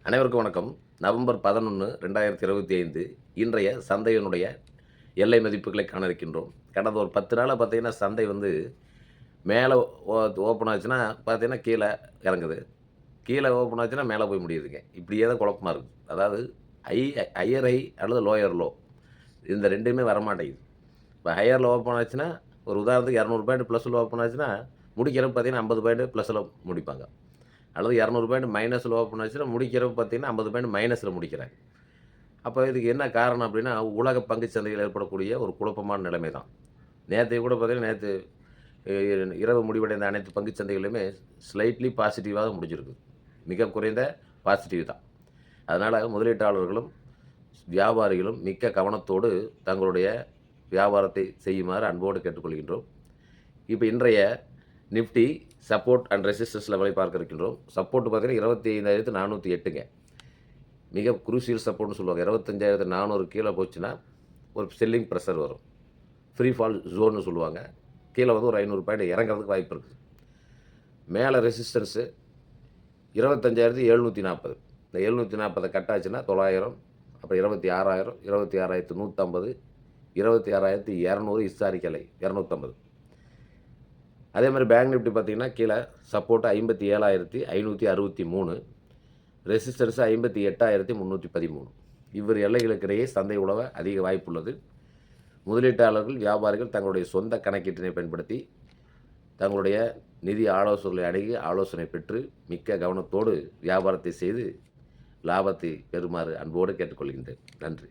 அனைவருக்கும் வணக்கம். நவம்பர் 11, 2025 இன்றைய சந்தையினுடைய எல்லை மதிப்புகளை காண இருக்கின்றோம். கடந்த ஒரு 10 நாளா பார்த்தீங்கன்னா, சந்தை வந்து மேல ஓ ஓப்பன் ஆச்சுன்னா பார்த்தீங்கன்னா, கீழ இறங்குது. கீழ ஓப்பன் ஆச்சுன்னா மேல போய் முடியுதுங்க. இப்படியே தான் குழப்பமா இருக்கு. அதாவது ஹை ஹையர் ஹை அல்லது லோயர் லோ இந்த 2மே வரமாட்டேங்குது. இப்போ ஹையர்ல ஓப்பன் ஆச்சுன்னா, ஒரு உதாரணத்துக்கு 200 பாயிண்ட் ப்ளஸ்ல ஓப்பன் ஆச்சுன்னா, முடிக்கிறப்ப பார்த்தீங்கன்னா 50 பாயிண்ட் ப்ளஸ்ல முடிப்பாங்க. அல்லது 200 பாயிண்ட் மைனஸ்ல ஓப்பன் ஆச்சுன்னா, முடிக்கிறப்ப பார்த்தீங்கன்னா 50 பாயிண்ட் மைனஸ்ல முடிக்கிறாங்க. அப்போ இதுக்கு என்ன காரணம் அப்படின்னா, உலக பங்குச் சந்தையில் ஏற்படக்கூடிய ஒரு குழப்பமான நிலைமை தான். நேத்தைக்கு கூட பார்த்தீங்கன்னா, நேத்து இரவு முடிவடைந்த அனைத்து பங்குச் சந்தைகளுமே ஸ்லைட்லி பாசிட்டிவா தான் முடிஞ்சிருக்கு. மிக குறைந்த பாசிட்டிவ் தான். அதனால முதலீட்டாளர்களும், வியாபாரிகளும் மிக்க கவனத்தோடு தங்களுடைய வியாபாரத்தை செய்யுமாறு அன்போடு கேட்டுக்கொள்கின்றோம். இப்ப இன்றைய நிஃப்டி சப்போர்ட் அண்ட் ரெசிஸ்டன்ஸ் லெவலை பார்க்க இருக்கின்றோம். சப்போர்ட் பார்த்தீங்கன்னா 25,408ங்க. மிக குரூசியல் சப்போர்ட்னு சொல்லுவாங்க. 25,400 கீழ போச்சுன்னா, ஒரு செல்லிங் பிரஷர் வரும். ஃப்ரீ ஃபால் ஜோன்னு சொல்லுவாங்க. கீழ வந்து ஒரு 500 பாயிண்ட் இறங்குறதுக்கு வாய்ப்பு இருக்குது. மேல ரெசிஸ்டன்ஸு 25,740. இந்த 740 கட் ஆச்சுன்னா 900, அப்புறம் 26,000, 26,150, 26,200 ஹிஸ்டாரிக்கல் ஹை 250. அதே மாரி பேங்க் நிஃப்டி பார்த்தீங்கன்னா, கீழ சப்போர்ட் 57,563, ரெசிஸ்டன்ஸ் 58,313. இவ்விரு எல்லைகளுக்கு இடையே சந்தை உலவ அதிக வாய்ப்புள்ளது. முதலீட்டாளர்கள், வியாபாரிகள் தங்களுடைய சொந்த கணக்கீட்டினை பயன்படுத்தி, தங்களுடைய நிதி ஆலோசகர்களை அணுகி ஆலோசனை பெற்று, மிக்க கவனத்தோடு வியாபாரத்தை செய்து லாபத்தை பெறுமாறு அன்போடு கேட்டுக்கொள்கின்றேன். நன்றி.